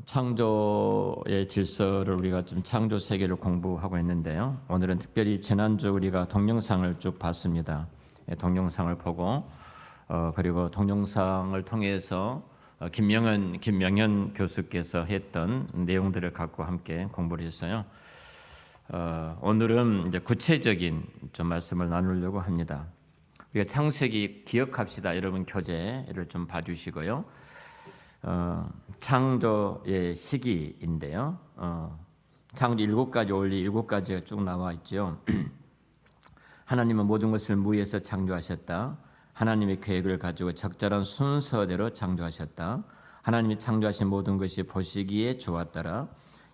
창조의 질서를 우리가 좀 창조 세계를 공부하고 있는데요. 오늘은 특별히 지난주 우리가 동영상을 쭉 봤습니다. 동영상을 보고 그리고 동영상을 통해서 김명현 교수께서 했던 내용들을 갖고 함께 공부를 했어요. 오늘은 이제 구체적인 좀 말씀을 나누려고 합니다. 우리가 창세기 기억합시다. 여러분 교재를 좀 봐주시고요. 창조의 시기인데요. 창조 7가지 원리 7가지가 쭉 나와 있죠. 하나님은 모든 것을 무에서 창조하셨다. 하나님의 계획을 가지고 적절한 순서대로 창조하셨다. 하나님이 창조하신 모든 것이 보시기에 좋았더라.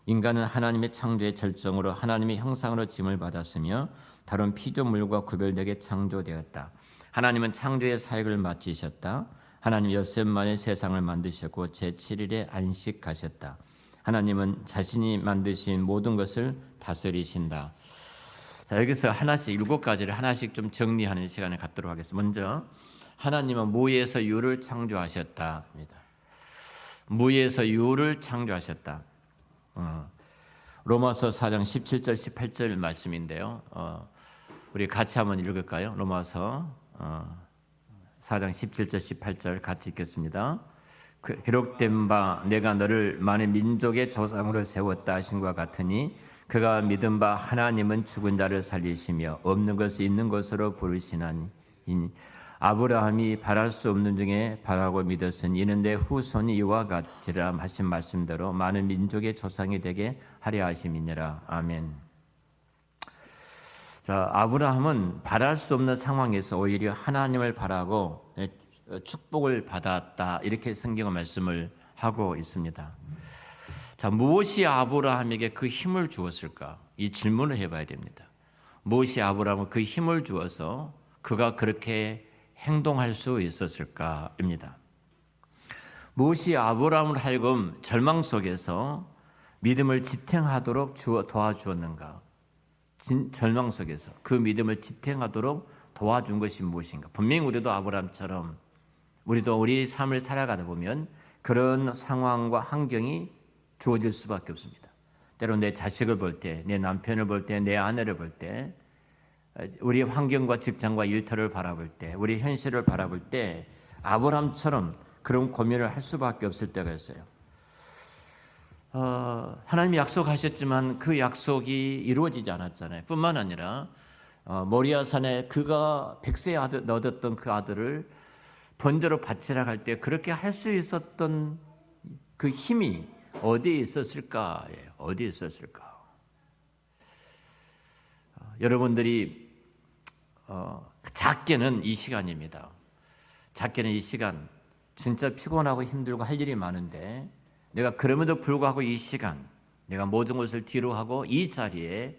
인간은 하나님의 창조의 절정으로 하나님의 형상으로 지음을 받았으며 다른 피조물과 구별되게 창조되었다. 하나님은 창조의 사역을 마치셨다. 하나님 엿새 만에 세상을 만드셨고 제7일에 안식하셨다. 하나님은 자신이 만드신 모든 것을 다스리신다. 자, 여기서 하나씩 7가지를 하나씩 좀 정리하는 시간을 갖도록 하겠습니다. 먼저 하나님은 무에서 유를 창조하셨다입니다. 무에서 유를 창조하셨다. 로마서 4장 17절 18절 말씀인데요. 우리 같이 한번 읽을까요? 로마서 4장 17절 18절 같이 읽겠습니다. 기록된 바 내가 너를 많은 민족의 조상으로 세웠다 하신과 같으니 그가 믿은 바 하나님은 죽은 자를 살리시며 없는 것을 있는 것으로 부르시나니 아브라함이 바랄 수 없는 중에 바라고 믿었으니 이는 내 후손이 이와 같으리라 하신 말씀대로 많은 민족의 조상이 되게 하려 하심이니라. 아멘. 자, 아브라함은 바랄 수 없는 상황에서 오히려 하나님을 바라고 축복을 받았다. 이렇게 성경은 말씀을 하고 있습니다. 자, 무엇이 아브라함에게 그 힘을 주었을까? 이 질문을 해봐야 됩니다. 무엇이 아브라함은 그 힘을 주어서 그가 그렇게 행동할 수 있었을까입니다. 무엇이 아브라함을 하여금 절망 속에서 믿음을 지탱하도록 도와주었는가? 절망 속에서 그 믿음을 지탱하도록 도와준 것이 무엇인가? 분명히 우리도 아브라함처럼 우리도 우리 삶을 살아가다 보면 그런 상황과 환경이 주어질 수밖에 없습니다. 때로 내 자식을 볼 때, 내 남편을 볼 때, 내 아내를 볼 때, 우리 환경과 직장과 일터를 바라볼 때, 우리 현실을 바라볼 때 아브라함처럼 그런 고민을 할 수밖에 없을 때가 있어요. 하나님이 약속하셨지만 그 약속이 이루어지지 않았잖아요. 뿐만 아니라 모리아산에 그가 백세에 얻었던 그 아들을 번제로 바치라 할 때 그렇게 할 수 있었던 그 힘이 어디에 있었을까예요. 어디에 있었을까? 여러분들이 작게는 이 시간입니다. 작게는 이 시간 진짜 피곤하고 힘들고 할 일이 많은데 내가 그럼에도 불구하고 이 시간 내가 모든 것을 뒤로 하고 이 자리에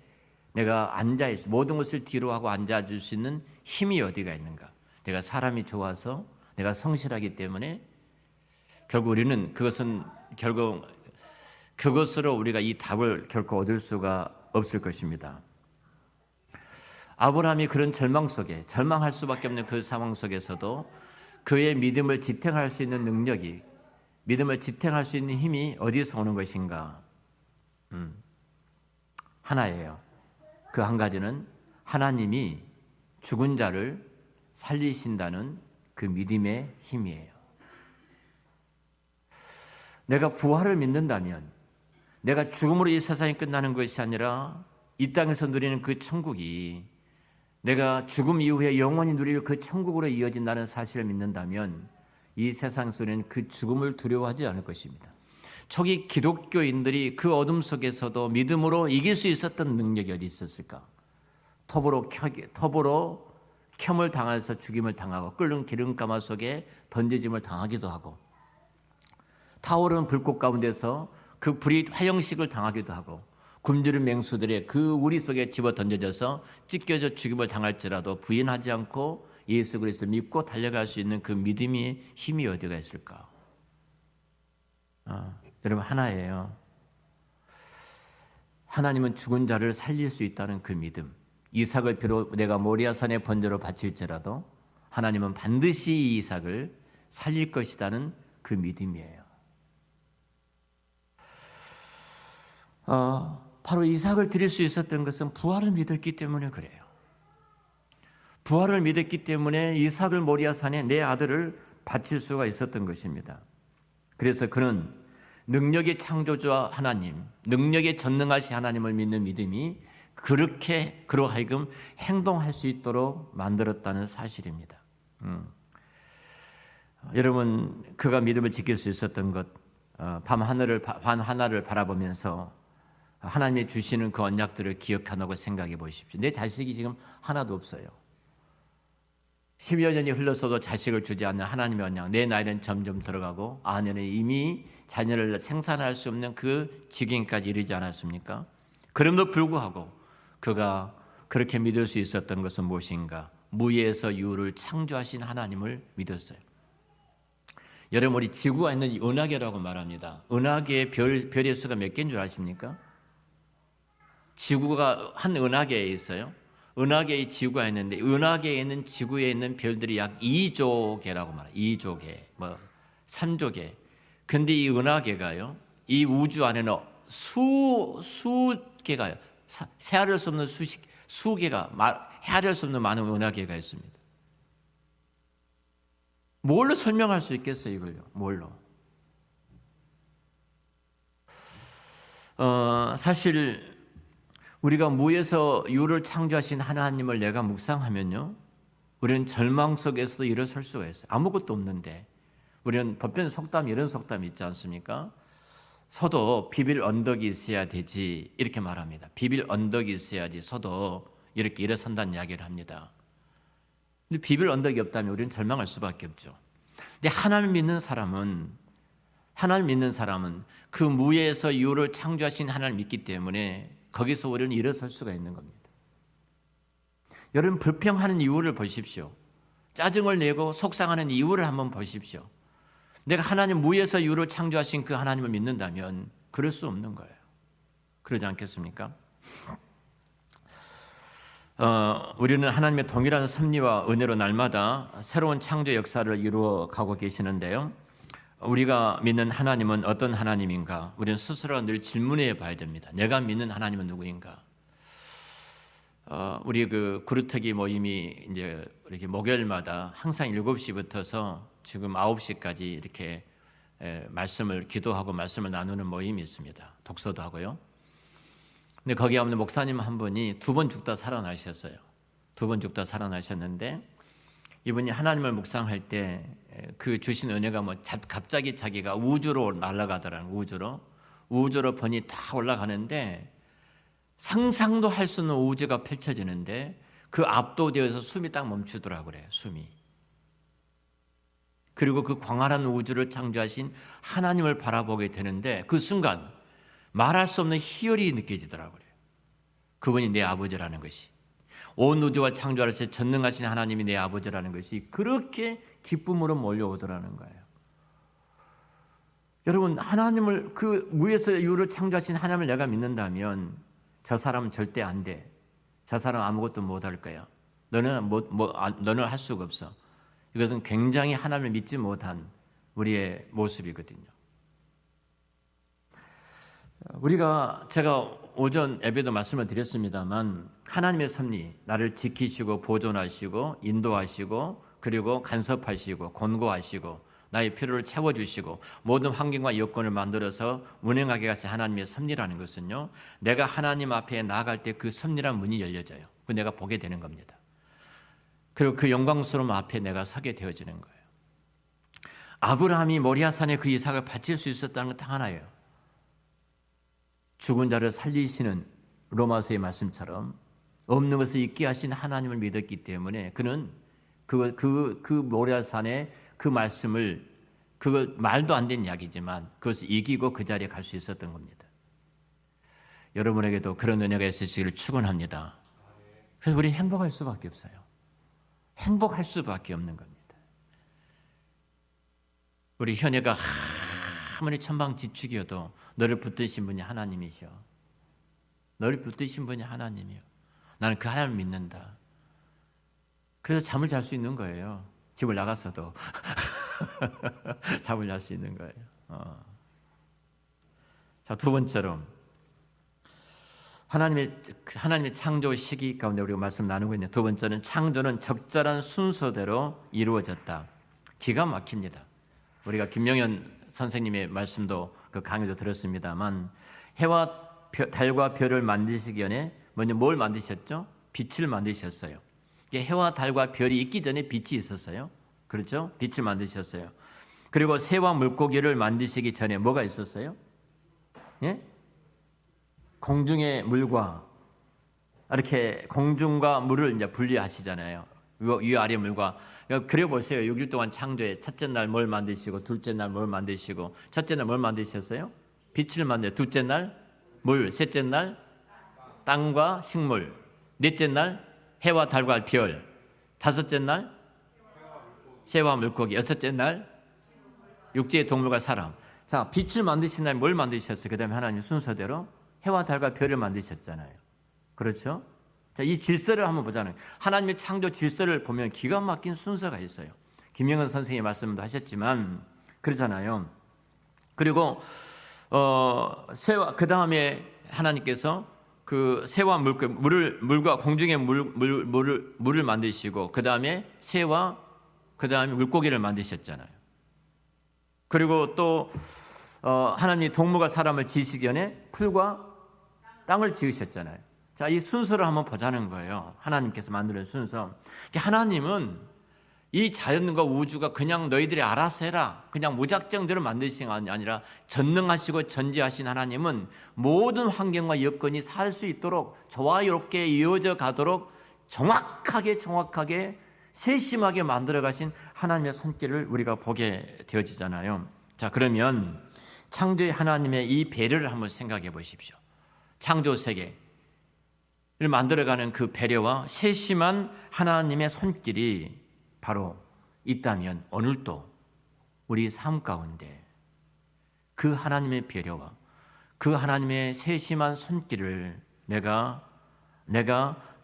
내가 앉아있어 모든 것을 뒤로 하고 앉아줄 수 있는 힘이 어디가 있는가? 내가 사람이 좋아서 내가 성실하기 때문에 결국 우리는 그것으로 우리가 이 답을 결코 얻을 수가 없을 것입니다. 아브라함이 그런 절망할 수밖에 없는 그 상황 속에서도 그의 믿음을 지탱할 수 있는 능력이 믿음을 지탱할 수 있는 힘이 어디서 오는 것인가? 하나예요. 그 한 가지는 하나님이 죽은 자를 살리신다는 그 믿음의 힘이에요. 내가 부활을 믿는다면 내가 죽음으로 이 세상이 끝나는 것이 아니라 이 땅에서 누리는 그 천국이 내가 죽음 이후에 영원히 누릴 그 천국으로 이어진다는 사실을 믿는다면 이 세상 속에는 그 죽음을 두려워하지 않을 것입니다. 초기 기독교인들이 그 어둠 속에서도 믿음으로 이길 수 있었던 능력이 어디 있었을까? 톱으로 켬을 당해서 죽임을 당하고 끓는 기름가마 속에 던져짐을 당하기도 하고 타오르는 불꽃 가운데서 그 불이 화형식을 당하기도 하고 굶주린 맹수들의 그 우리 속에 집어 던져져서 찢겨져 죽임을 당할지라도 부인하지 않고 예수 그리스도를 믿고 달려갈 수 있는 그 믿음의 힘이 어디가 있을까? 여러분 하나예요. 하나님은 죽은 자를 살릴 수 있다는 그 믿음. 이삭을 비록 내가 모리아산에 번제로 바칠지라도 하나님은 반드시 이 이삭을 살릴 것이라는 그 믿음이에요. 바로 이삭을 드릴 수 있었던 것은 부활을 믿었기 때문에 그래요. 부활을 믿었기 때문에 이삭을 모리아산에 내 아들을 바칠 수가 있었던 것입니다. 그래서 그는 능력의 창조주와 하나님, 능력의 전능하신 하나님을 믿는 믿음이 그렇게 그로 하여금 행동할 수 있도록 만들었다는 사실입니다. 여러분, 그가 믿음을 지킬 수 있었던 것, 밤 하나를 바라보면서 하나님이 주시는 그 언약들을 기억하고 생각해 보십시오. 내 자식이 지금 하나도 없어요. 10여 년이 흘렀어도 자식을 주지 않는 하나님의 언약, 내 나이는 점점 들어가고 아내는 이미 자녀를 생산할 수 없는 그 지경까지 이르지 않았습니까? 그럼에도 불구하고 그가 그렇게 믿을 수 있었던 것은 무엇인가? 무에서 유를 창조하신 하나님을 믿었어요. 여러분, 우리 지구가 있는 은하계라고 말합니다. 은하계의 별의 수가 몇 개인 줄 아십니까? 지구가 한 은하계에 있어요. 은하계의 지구가 있는데 은하계에 있는 지구에 있는 별들이 약 2조 개라고 말해요. 2조 개, 3조 개. 근데 이 은하계가요, 이 우주 안에는 수 개가요, 헤아릴 수 없는 수 개가, 헤아릴 수 없는 많은 은하계가 있습니다. 뭘로 설명할 수 있겠어요, 이걸요? 뭘로? 사실 우리가 무에서 유를 창조하신 하나님을 내가 묵상하면요, 우리는 절망 속에서도 일어설 수가 있어요. 아무것도 없는데 우리는 법변 속담, 이런 속담이 있지 않습니까? 서도 비빌 언덕이 있어야 되지, 이렇게 말합니다. 비빌 언덕이 있어야지 서도 이렇게 일어선다는 이야기를 합니다. 근데 비빌 언덕이 없다면 우리는 절망할 수밖에 없죠. 근데 하나님 믿는 사람은 그 무에서 유를 창조하신 하나님을 믿기 때문에 거기서 우리는 일어설 수가 있는 겁니다. 여러분, 불평하는 이유를 보십시오. 짜증을 내고 속상하는 이유를 한번 보십시오. 내가 하나님 무에서 유를 창조하신 그 하나님을 믿는다면 그럴 수 없는 거예요. 그러지 않겠습니까? 우리는 하나님의 동일한 섭리와 은혜로 날마다 새로운 창조 역사를 이루어 가고 계시는데요. 우리가 믿는 하나님은 어떤 하나님인가? 우리는 스스로 늘 질문해 봐야 됩니다. 내가 믿는 하나님은 누구인가? 우리 그 구루터기 모임이 이제 이렇게 목요일마다 항상 7시부터서 지금 9시까지 이렇게 기도하고 말씀을 나누는 모임이 있습니다. 독서도 하고요. 근데 거기 없는 목사님 한 분이 2번 죽다 살아나셨어요. 2번 죽다 살아나셨는데 이분이 하나님을 묵상할 때 그 주신 은혜가 갑자기 자기가 우주로 날아가더라는, 우주로 번이 다 올라가는데 상상도 할 수 없는 우주가 펼쳐지는데 그 압도되어서 숨이 딱 멈추더라고 그래요. 숨이. 그리고 그 광활한 우주를 창조하신 하나님을 바라보게 되는데 그 순간 말할 수 없는 희열이 느껴지더라고 그래요. 그분이 내 아버지라는 것이, 온 우주와 창조하신 전능하신 하나님이 내 아버지라는 것이 그렇게 기쁨으로 몰려오더라는 거예요. 여러분, 하나님을, 그 무에서 유를 창조하신 하나님을 내가 믿는다면 저 사람은 절대 안 돼. 저 사람 아무것도 못할 거야. 너는 할 수가 없어. 이것은 굉장히 하나님을 믿지 못한 우리의 모습이거든요. 제가 오전 예배도 말씀을 드렸습니다만 하나님의 섭리, 나를 지키시고 보존하시고 인도하시고 그리고 간섭하시고 권고하시고 나의 필요를 채워주시고 모든 환경과 여건을 만들어서 운행하게 하신 하나님의 섭리라는 것은요, 내가 하나님 앞에 나아갈 때 그 섭리란 문이 열려져요. 그 내가 보게 되는 겁니다. 그리고 그 영광스러움 앞에 내가 서게 되어지는 거예요. 아브라함이 모리아산에 그 이삭을 바칠 수 있었다는 건 딱 하나예요. 죽은 자를 살리시는 로마서의 말씀처럼 없는 것을 있게 하신 하나님을 믿었기 때문에 그는 그 모리아산의 그 말씀을, 그거 말도 안 되는 이야기지만 그것을 이기고 그 자리에 갈 수 있었던 겁니다. 여러분에게도 그런 은혜가 있으시기를 축원합니다. 그래서 우리 행복할 수밖에 없어요. 행복할 수밖에 없는 겁니다. 우리 현애가 아무리 천방지축이어도 너를 붙드신 분이 하나님이셔. 너를 붙드신 분이 하나님이요. 나는 그 하나님을 믿는다. 그래서 잠을 잘 수 있는 거예요. 집을 나갔어도 잠을 잘 수 있는 거예요. 자, 두 번째로 하나님의 창조 시기 가운데 우리가 말씀 나누고 있는 두 번째는 창조는 적절한 순서대로 이루어졌다. 기가 막힙니다. 우리가 김명현 선생님의 말씀도 그 강의도 들었습니다만 해와 달과 별을 만드시기 전에 먼저 뭘 만드셨죠? 빛을 만드셨어요. 해와 달과 별이 있기 전에 빛이 있었어요. 그렇죠? 빛을 만드셨어요. 그리고 새와 물고기를 만드시기 전에 뭐가 있었어요? 예? 공중의 물과 이렇게 공중과 물을 이제 분리하시잖아요. 위아래 물과 그려보세요. 6일 동안 창조에 첫째 날 뭘 만드시고 둘째 날 뭘 만드시고 첫째 날 뭘 만드셨어요? 빛을 만들어요. 둘째 날 물, 셋째 날 땅과 식물, 넷째 날 해와 달과 별, 다섯째 날 새와 물고기, 여섯째 날 육지의 동물과 사람. 자, 빛을 만드신 날 뭘 만드셨어요? 그 다음에 하나님 순서대로 해와 달과 별을 만드셨잖아요. 그렇죠? 자, 이 질서를 한번 보자는 하나님의 창조 질서를 보면 기가 막힌 순서가 있어요. 김영은 선생님이 말씀도 하셨지만 그러잖아요. 그리고 새와 그 다음에 하나님께서 그 새와 물과 공중의 물을 만드시고 그 다음에 새와 그 다음에 물고기를 만드셨잖아요. 그리고 또 하나님이 동물과 사람을 지으시기 전에 풀과 땅을 지으셨잖아요. 자, 이 순서를 한번 보자는 거예요. 하나님께서 만드는 순서. 하나님은 이 자연과 우주가 그냥 너희들이 알아서 해라, 그냥 무작정대로 만드신 것이 아니라 전능하시고 전지하신 하나님은 모든 환경과 여건이 살 수 있도록 조화롭게 이어져 가도록 정확하게 세심하게 만들어 가신 하나님의 손길을 우리가 보게 되어지잖아요. 자, 그러면 창조의 하나님의 이 배려를 한번 생각해 보십시오. 창조 세계를 만들어가는 그 배려와 세심한 하나님의 손길이 바로 있다면 오늘도 우리 삶 가운데 그 하나님의 배려와 그 하나님의 세심한 손길을 내가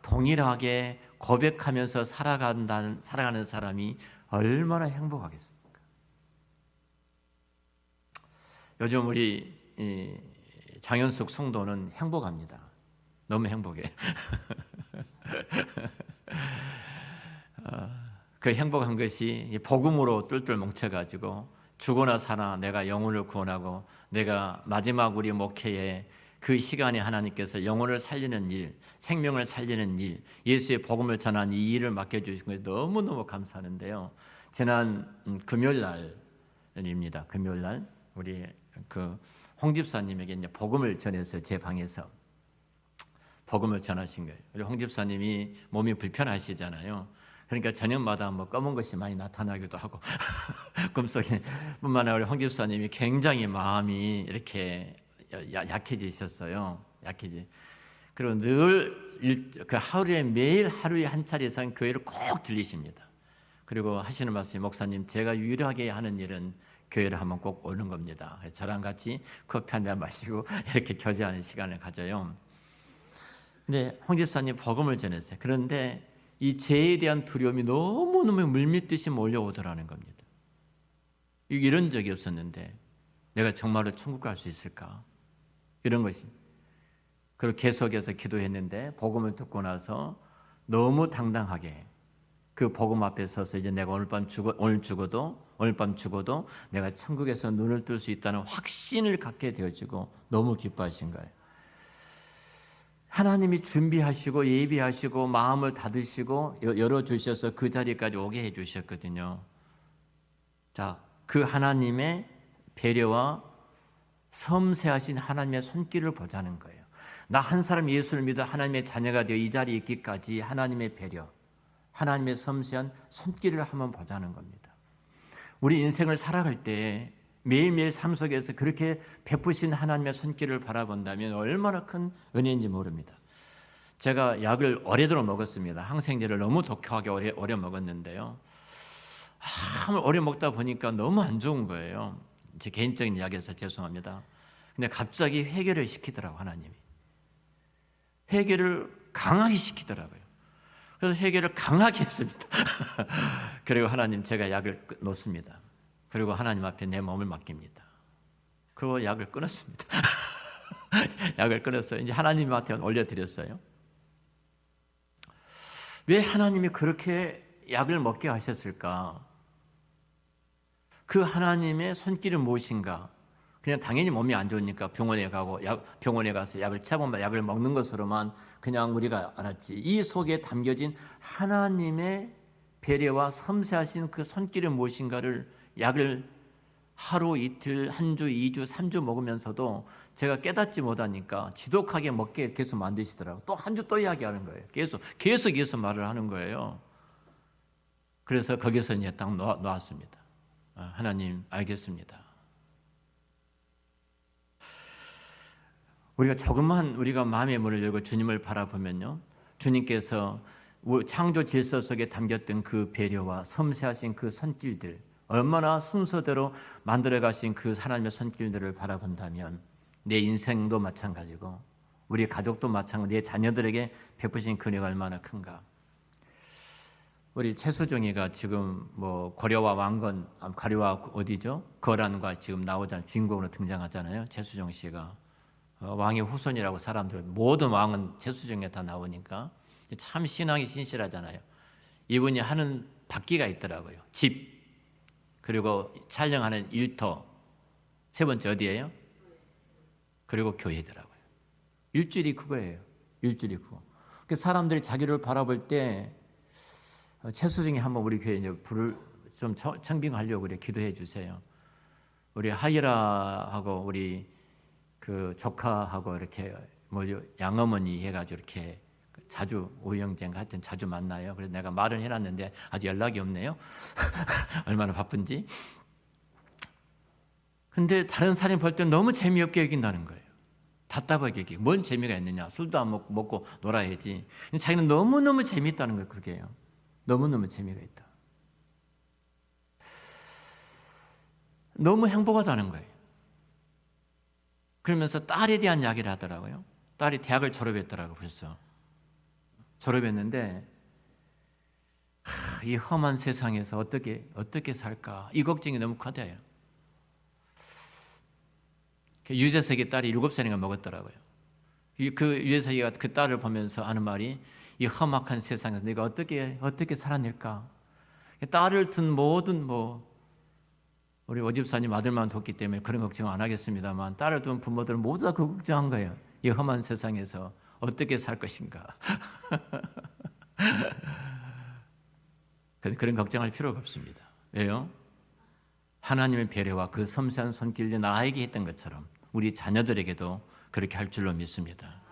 동일하게 고백하면서 살아가는 사람이 얼마나 행복하겠습니까? 요즘 우리 장현숙 성도는 행복합니다. 너무 행복해. 그 행복한 것이 복음으로 똘똘 뭉쳐가지고 죽어나 사나 내가 영혼을 구원하고 내가 마지막 우리 목회에 그 시간에 하나님께서 영혼을 살리는 일, 생명을 살리는 일, 예수의 복음을 전하는 이 일을 맡겨주신 것에 너무너무 감사하는데요. 지난 금요일 날입니다. 금요일 날 우리 그 홍 집사님에게 이제 복음을 전해서 제 방에서 복음을 전하신 거예요. 우리 홍 집사님이 몸이 불편하시잖아요. 그러니까 저녁마다 뭐 검은 것이 많이 나타나기도 하고 꿈속에 뿐만 아니라 우리 홍 집사님이 굉장히 마음이 이렇게 약해지셨어요. 그리고 늘 그 하루에 매일 하루에 한 차례 이상 교회를 꼭 들리십니다. 그리고 하시는 말씀이 목사님 제가 유일하게 하는 일은 교회를 한번 꼭 오는 겁니다. 저랑 같이 커피 한 잔 마시고 이렇게 교제하는 시간을 가져요. 근데 홍 집사님 복음을 전했어요. 그런데 이 죄에 대한 두려움이 너무너무 물밀듯이 몰려오더라는 겁니다. 이런 적이 없었는데 내가 정말로 천국 갈 수 있을까? 이런 것이. 그리고 계속해서 기도했는데 복음을 듣고 나서 너무 당당하게 그 복음 앞에 서서 이제 내가 오늘 밤 죽어도 내가 천국에서 눈을 뜰 수 있다는 확신을 갖게 되어지고 너무 기뻐하신 거예요. 하나님이 준비하시고 예비하시고 마음을 닫으시고 열어주셔서 그 자리까지 오게 해주셨거든요. 자, 그 하나님의 배려와 섬세하신 하나님의 손길을 보자는 거예요. 나 한 사람 예수를 믿어 하나님의 자녀가 되어 이 자리에 있기까지 하나님의 배려, 하나님의 섬세한 손길을 한번 보자는 겁니다. 우리 인생을 살아갈 때 매일매일 삶 속에서 그렇게 베푸신 하나님의 손길을 바라본다면 얼마나 큰 은혜인지 모릅니다. 제가 약을 오래도록 먹었습니다. 항생제를 너무 독하게 오래 먹었는데요. 오래 먹다 보니까 너무 안 좋은 거예요. 제 개인적인 이야기에서 죄송합니다. 근데 갑자기 회개를 시키더라고요. 하나님이. 회개를 강하게 시키더라고요. 그래서 회개를 강하게 했습니다. 그리고 하나님 제가 약을 놓습니다. 그리고 하나님 앞에 내 몸을 맡깁니다. 그리고 약을 끊었습니다. 약을 끊었어요. 이제 하나님한테 올려드렸어요. 왜 하나님이 그렇게 약을 먹게 하셨을까? 그 하나님의 손길은 무엇인가? 그냥 당연히 몸이 안 좋으니까 병원에 가고 병원에 가서 약을 처방받아 약을 먹는 것으로만 그냥 우리가 알았지. 이 속에 담겨진 하나님의 배려와 섬세하신 그 손길은 무엇인가를 약을 하루 이틀 한 주, 2주, 3주 먹으면서도 제가 깨닫지 못하니까 지독하게 먹게 계속 만드시더라고요. 또 한 주 또 이야기하는 거예요. 계속 말을 하는 거예요. 그래서 거기서 이제 딱 놓았습니다. 하나님 알겠습니다. 우리가 조금만 우리가 마음의 문을 열고 주님을 바라보면요, 주님께서 창조 질서 속에 담겼던 그 배려와 섬세하신 그 손길들, 얼마나 순서대로 만들어 가신 그 하나님의 손길들을 바라본다면 내 인생도 마찬가지고 우리 가족도 마찬가지고 내 자녀들에게 베푸신 그 은혜가 얼마나 큰가. 우리 최수종이가 지금 뭐 고려와 왕건, 고려와 어디죠? 거란과 지금 나오잖아요. 주인공으로 등장하잖아요. 최수종 씨가 왕의 후손이라고 사람들 모든 왕은 최수종에 다 나오니까 참 신앙이 신실하잖아요. 이분이 하는 박기가 있더라고요. 집, 그리고 촬영하는 일터, 세 번째 어디예요? 그리고 교회더라고요. 일주일이 그거예요. 일주일이 그거. 그 사람들이 자기를 바라볼 때 최수종이 한번 우리 교회 이제 불을 좀 청빙하려고 그래 기도해 주세요. 우리 하이라하고 우리 그 조카하고 이렇게 뭐 양어머니 해가지고 이렇게 자주 오영재인가 하여튼 자주 만나요. 그래서 내가 말은 해놨는데 아직 연락이 없네요. 얼마나 바쁜지. 근데 다른 사람이 볼 때 너무 재미없게 여긴다는 거예요. 답답하게 여기고 뭔 재미가 있느냐. 술도 안 먹고 놀아야지. 자기는 너무너무 재미있다는 거예요. 그게요. 너무너무 재미가 있다. 너무 행복하다는 거예요. 그러면서 딸에 대한 이야기를 하더라고요. 딸이 대학을 졸업했더라고요. 벌써 졸업했는데 이 험한 세상에서 어떻게 살까 이 걱정이 너무 커져요. 유재석의 딸이 7살인가 먹었더라고요. 그 유재석이가 그 딸을 보면서 하는 말이 이 험악한 세상에서 내가 어떻게 살아낼까. 딸을 둔 모든 우리 오집사님 아들만 뒀기 때문에 그런 걱정 안 하겠습니다만 딸을 둔 부모들은 모두 다 그 걱정한 거예요. 이 험한 세상에서 어떻게 살 것인가. 그런 걱정할 필요가 없습니다. 왜요? 하나님의 배려와 그 섬세한 손길이 나에게 했던 것처럼 우리 자녀들에게도 그렇게 할 줄로 믿습니다.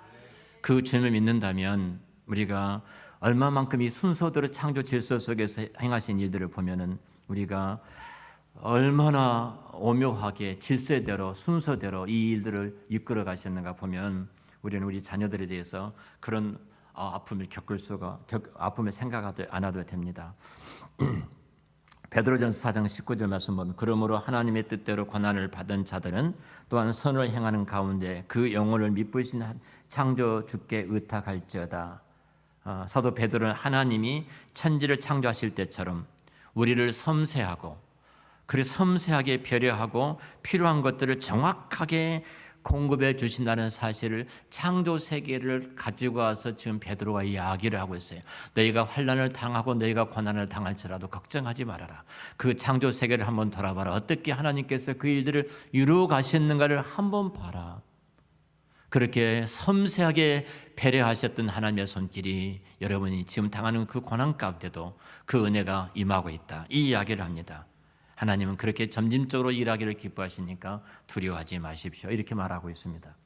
그 주님을 믿는다면 우리가 얼마만큼 이 순서대로 창조 질서 속에서 행하신 일들을 보면은 우리가 얼마나 오묘하게 질서대로 순서대로 이 일들을 이끌어 가셨는가 보면 우리는 우리 자녀들에 대해서 그런 아픔을 아픔을 생각하지 않아도 됩니다. 베드로전서 4장 19절 말씀 보면 그러므로 하나님의 뜻대로 고난을 받은 자들은 또한 선을 행하는 가운데 그 영혼을 미쁘신 창조주께 의탁할지어다. 사도 베드로는 하나님이 천지를 창조하실 때처럼 우리를 섬세하고 그리고 섬세하게 배려하고 필요한 것들을 정확하게 공급해 주신다는 사실을 창조 세계를 가지고 와서 지금 베드로가 이야기를 하고 있어요. 너희가 환난을 당하고 너희가 고난을 당할지라도 걱정하지 말아라. 그 창조 세계를 한번 돌아봐라. 어떻게 하나님께서 그 일들을 이루어 가셨는가를 한번 봐라. 그렇게 섬세하게 배려하셨던 하나님의 손길이 여러분이 지금 당하는 그 고난 가운데도 그 은혜가 임하고 있다. 이 이야기를 합니다. 하나님은 그렇게 점진적으로 일하기를 기뻐하시니까 두려워하지 마십시오. 이렇게 말하고 있습니다.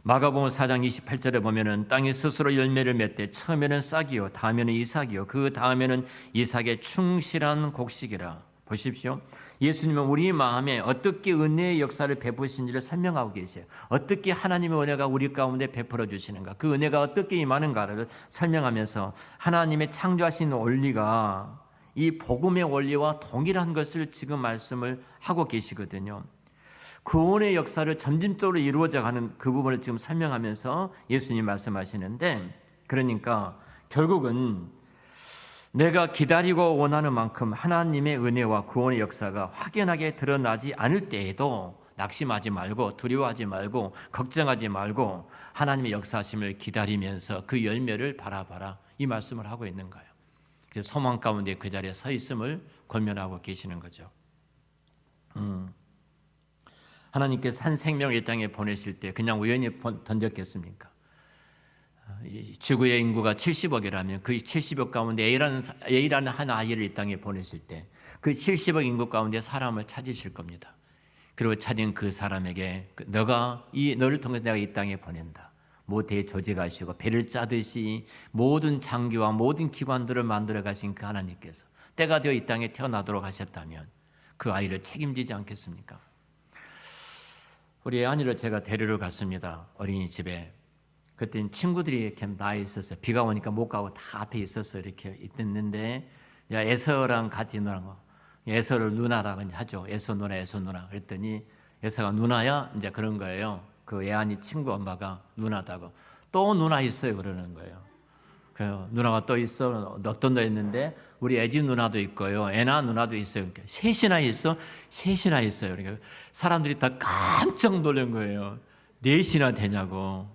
마가복음 4장 28절에 보면은 땅이 스스로 열매를 맺되 처음에는 싹이요 다음에는 이삭이요 그 다음에는 이삭의 충실한 곡식이라. 보십시오. 예수님은 우리 마음에 어떻게 은혜의 역사를 베푸신지를 설명하고 계세요. 어떻게 하나님의 은혜가 우리 가운데 베풀어 주시는가, 그 은혜가 어떻게 임하는가를 설명하면서 하나님의 창조하신 원리가 이 복음의 원리와 동일한 것을 지금 말씀을 하고 계시거든요. 구원의 역사를 점진적으로 이루어져 가는 그 부분을 지금 설명하면서 예수님 말씀하시는데, 그러니까 결국은 내가 기다리고 원하는 만큼 하나님의 은혜와 구원의 역사가 확연하게 드러나지 않을 때에도 낙심하지 말고 두려워하지 말고 걱정하지 말고 하나님의 역사하심을 기다리면서 그 열매를 바라봐라. 이 말씀을 하고 있는 거예요. 그래서 소망 가운데 그 자리에 서 있음을 권면하고 계시는 거죠. 하나님께서 한 생명을 이 땅에 보내실 때 그냥 우연히 던졌겠습니까? 지구의 인구가 70억이라면 그 70억 가운데 A라는 한 아이를 이 땅에 보내실 때 그 70억 인구 가운데 사람을 찾으실 겁니다. 그리고 찾은 그 사람에게 너를 통해서 내가 이 땅에 보낸다. 모태에 조직하시고 배를 짜듯이 모든 장기와 모든 기관들을 만들어 가신 그 하나님께서 때가 되어 이 땅에 태어나도록 하셨다면 그 아이를 책임지지 않겠습니까? 우리 아이를 제가 데리러 갔습니다. 어린이집에. 그때 친구들이 이렇게 나와 있었어요. 비가 오니까 못 가고 다 앞에 있었어요. 이렇게 있는데 에서랑 같이 놀는 거. 에서를 누나라고 하죠. 에서 누나. 그랬더니 에서가 누나야? 이제 그런 거예요. 그 애안이 친구 엄마가 누나다고. 또 누나 있어요. 그러는 거예요. 그 누나가 또 있어. 어떤 너 있는데 우리 애지 누나도 있고요. 애나 누나도 있어요. 그러니까 셋이나 있어요. 그러니까 사람들이 다 깜짝 놀란 거예요. 넷이나 되냐고.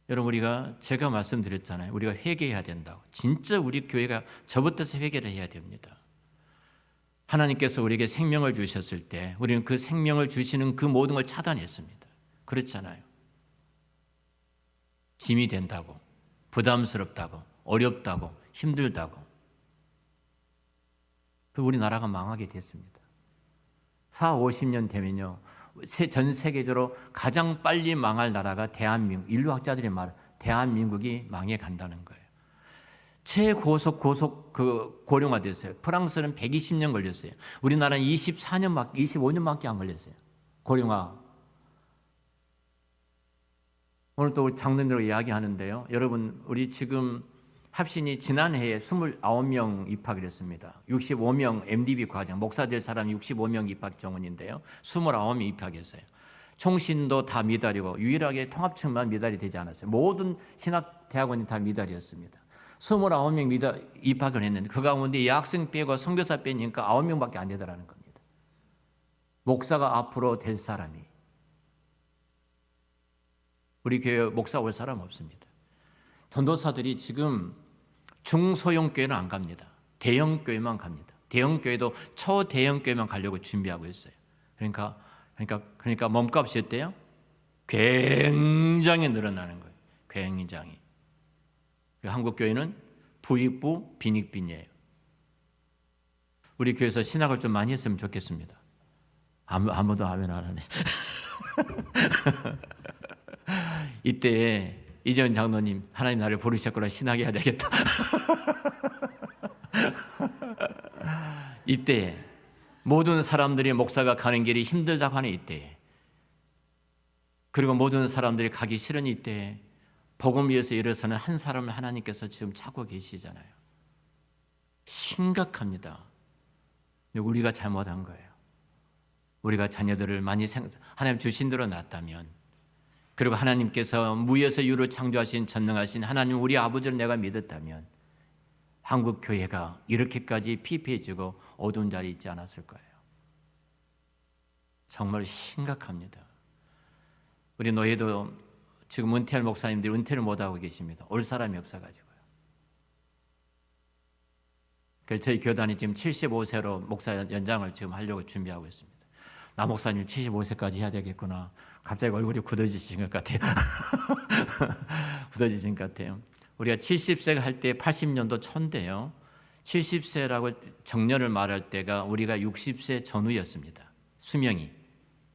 여러분 제가 말씀드렸잖아요. 우리가 회개해야 된다고. 진짜 우리 교회가 저부터서 회개를 해야 됩니다. 하나님께서 우리에게 생명을 주셨을 때 우리는 그 생명을 주시는 그 모든 걸 차단했습니다. 그렇잖아요. 짐이 된다고, 부담스럽다고, 어렵다고, 힘들다고. 우리나라가 망하게 됐습니다. 40-50년 되면요. 전 세계적으로 가장 빨리 망할 나라가 대한민국, 인류학자들이 말하는 대한민국이 망해 간다는 거예요. 최고속 고령화됐어요. 프랑스는 120년 걸렸어요. 우리나라는 25년밖에 안 걸렸어요. 고령화. 오늘 또 장로님으로 이야기하는데요. 여러분, 우리 지금 합신이 지난해에 29명 입학을 했습니다. 65명 MDB 과정, 목사 될 사람 65명 입학 정원인데요. 29명이 입학했어요. 총신도 다 미달이고 유일하게 통합층만 미달이 되지 않았어요. 모든 신학대학원이 다 미달이었습니다. 29명 입학을 했는데 그 가운데 여학생 빼고 선교사 빼니까 9명밖에 안 되더라는 겁니다. 목사가 앞으로 될 사람이. 우리 교회 목사 올 사람 없습니다. 전도사들이 지금 중소형 교회는 안 갑니다. 대형 교회만 갑니다. 대형 교회도 초대형 교회만 가려고 준비하고 있어요. 그러니까 몸값이 어때요? 굉장히 늘어나는 거예요. 굉장히. 한국 교회는 부익부 빈익빈이에요. 우리 교회에서 신학을 좀 많이 했으면 좋겠습니다. 아무도 아멘 안 하네. 이때 이재원 장로님, 하나님 나를 부르셨구나, 신학해야 되겠다. 이때 모든 사람들이 목사가 가는 길이 힘들다고 하는 이때, 그리고 모든 사람들이 가기 싫은 이때 복음 위에서 일어서는 한 사람을 하나님께서 지금 찾고 계시잖아요. 심각합니다. 우리가 잘못한 거예요. 우리가 자녀들을 많이 하나님 주신 대로 낳았다면, 그리고 하나님께서 무에서 유를 창조하신 전능하신 하나님 우리 아버지를 내가 믿었다면 한국 교회가 이렇게까지 피폐해지고 어두운 자리에 있지 않았을 거예요. 정말 심각합니다. 우리 노예도 지금 은퇴할 목사님들이 은퇴를 못하고 계십니다. 올 사람이 없어가지고요. 그래서 저희 교단이 지금 75세로 목사 연장을 지금 하려고 준비하고 있습니다. 나 목사님 75세까지 해야 되겠구나. 갑자기 얼굴이 굳어지신 것 같아요. 굳어지신 것 같아요. 우리가 70세가 할 때 80년도 초인데요. 70세라고 정년을 말할 때가 우리가 60세 전후였습니다. 수명이.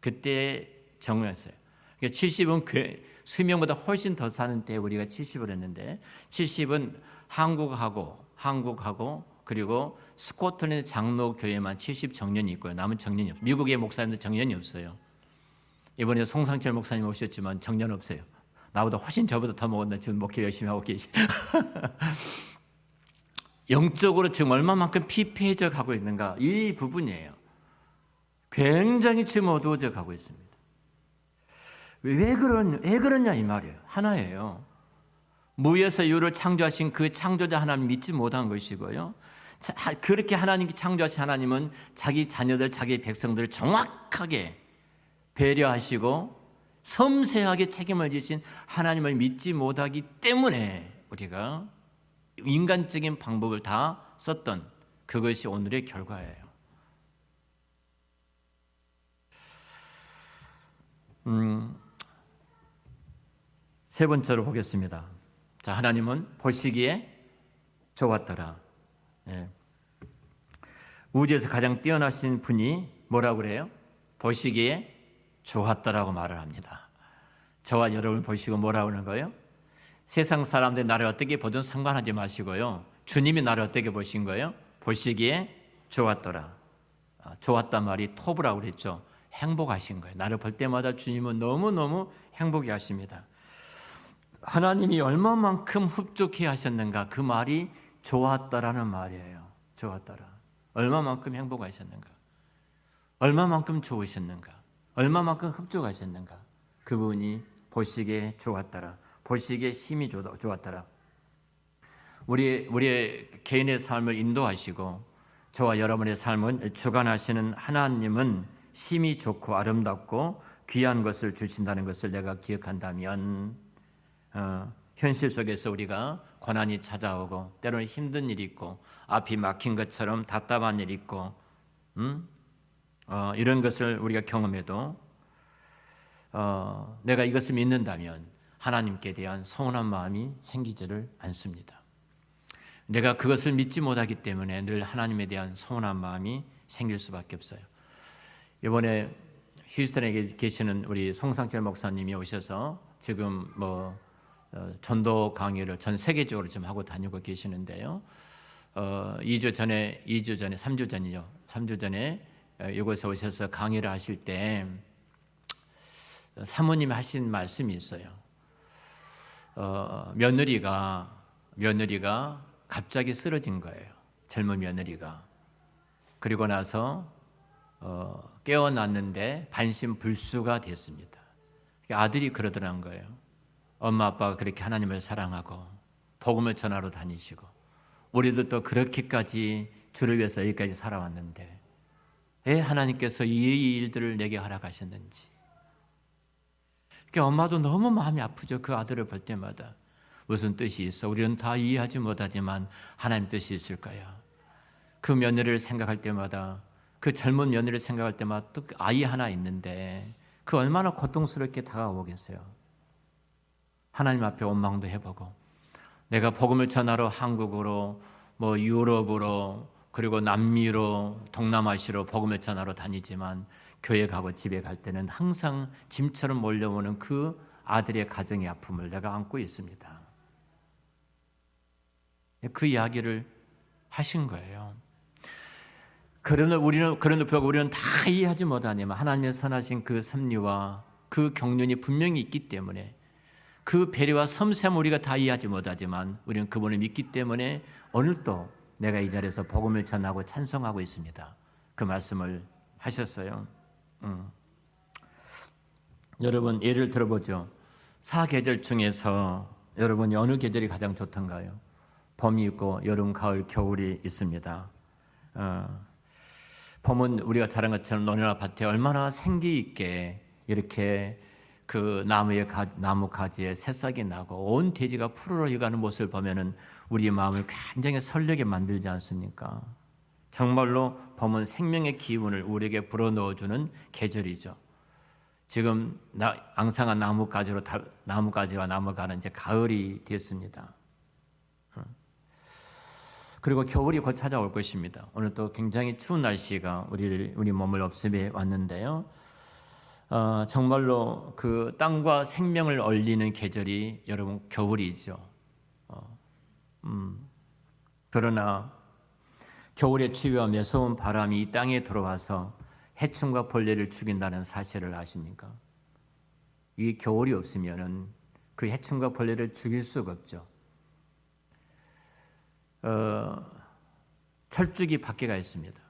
그때 정년이었어요. 그러니까 70은 수명보다 훨씬 더 사는 때 우리가 70을 했는데 70은 한국하고 그리고 스코틀랜드 장로교회만 70 정년이 있고요. 남은 정년이 없어요. 미국의 목사님들 정년이 없어요. 이번에 송상철 목사님 오셨지만 정년 없어요. 나보다 훨씬 저보다 더 먹었는데 지금 목회 열심히 하고 계시. 영적으로 지금 얼마만큼 피폐해져 가고 있는가, 이 부분이에요. 굉장히 지금 어두워져 가고 있습니다. 왜 그러냐 이 말이에요. 하나예요. 무에서 유를 창조하신 그 창조자 하나님 믿지 못한 것이고요. 그렇게 하나님께 창조하신 하나님은 자기 자녀들, 자기 백성들을 정확하게 배려하시고 섬세하게 책임을 지신 하나님을 믿지 못하기 때문에 우리가 인간적인 방법을 다 썼던 그것이 오늘의 결과예요. 세 번째로 보겠습니다. 자, 하나님은 보시기에 좋았더라. 예. 우주에서 가장 뛰어나신 분이 뭐라고 그래요? 보시기에 좋았더라고 말을 합니다. 저와 여러분을 보시고 뭐라고 하는 거예요? 세상 사람들이 나를 어떻게 보든 상관하지 마시고요. 주님이 나를 어떻게 보신 거예요? 보시기에 좋았더라. 좋았단 말이 토브라고 그랬죠. 행복하신 거예요. 나를 볼 때마다 주님은 너무너무 행복해 하십니다. 하나님이 얼마만큼 흡족해 하셨는가, 그 말이 좋았다라는 말이에요. 좋았더라. 얼마만큼 행복하셨는가, 얼마만큼 좋으셨는가, 얼마만큼 흡족하셨는가. 그분이 보시기에 좋았더라. 보시기에 심히 좋았더라. 우리의 개인의 삶을 인도하시고 저와 여러분의 삶을 주관하시는 하나님은 심히 좋고 아름답고 귀한 것을 주신다는 것을 내가 기억한다면 현실 속에서 우리가 고난이 찾아오고 때로는 힘든 일이 있고 앞이 막힌 것처럼 답답한 일이 있고 이런 것을 우리가 경험해도 내가 이것을 믿는다면 하나님께 대한 서운한 마음이 생기지를 않습니다. 내가 그것을 믿지 못하기 때문에 늘 하나님에 대한 서운한 마음이 생길 수밖에 없어요. 이번에 휴스턴에 계시는 우리 송상철 목사님이 오셔서 지금 전도 강의를 전 세계적으로 좀 하고 다니고 계시는데요. 3주 전에 이곳에 오셔서 강의를 하실 때 사모님이 하신 말씀이 있어요. 며느리가 갑자기 쓰러진 거예요. 젊은 며느리가. 그리고 나서 깨어났는데 반신불수가 됐습니다. 아들이 그러더란 거예요. 엄마 아빠가 그렇게 하나님을 사랑하고 복음을 전하러 다니시고 우리도 또 그렇게까지 주를 위해서 여기까지 살아왔는데 왜 하나님께서 이 일들을 내게 허락하셨는지. 그러니까 엄마도 너무 마음이 아프죠. 그 아들을 볼 때마다. 무슨 뜻이 있어? 우리는 다 이해하지 못하지만 하나님 뜻이 있을 거야. 그 며느리를 생각할 때마다, 그 젊은 며느리를 생각할 때마다 또 아이 하나 있는데 그 얼마나 고통스럽게 다가오겠어요. 하나님 앞에 원망도 해보고 내가 복음을 전하러 한국으로 유럽으로 그리고 남미로 동남아시아로 복음을 전하러 다니지만 교회 가고 집에 갈 때는 항상 짐처럼 몰려오는 그 아들의 가정의 아픔을 내가 안고 있습니다. 그 이야기를 하신 거예요. 그러나 불구하고 우리는 다 이해하지 못하지만 하나님의 선하신 그 섭리와 그 경륜이 분명히 있기 때문에 그 배려와 섬세함 우리가 다 이해하지 못하지만 우리는 그분을 믿기 때문에 오늘도 내가 이 자리에서 복음을 전하고 찬송하고 있습니다. 그 말씀을 하셨어요. 여러분 예를 들어보죠. 사계절 중에서 여러분이 어느 계절이 가장 좋던가요? 봄이 있고 여름, 가을, 겨울이 있습니다. 봄은 우리가 잘 아는 것처럼 논이나 밭에 얼마나 생기 있게 이렇게 그 나무 가지에 새싹이 나고 온 대지가 푸르러 익어가는 모습을 보면은 우리 마음을 굉장히 설레게 만들지 않습니까? 정말로 봄은 생명의 기운을 우리에게 불어넣어주는 계절이죠. 지금 앙상한 나무가지가 남아가는 이제 가을이 됐습니다. 그리고 겨울이 곧 찾아올 것입니다. 오늘 또 굉장히 추운 날씨가 우리 몸을 업습해 왔는데요. 정말로 그 땅과 생명을 얼리는 계절이 여러분 겨울이죠. 그러나 겨울의 추위와 매서운 바람이 이 땅에 들어와서 해충과 벌레를 죽인다는 사실을 아십니까? 이 겨울이 없으면은 그 해충과 벌레를 죽일 수가 없죠. 철쭉이 밖에가 있습니다.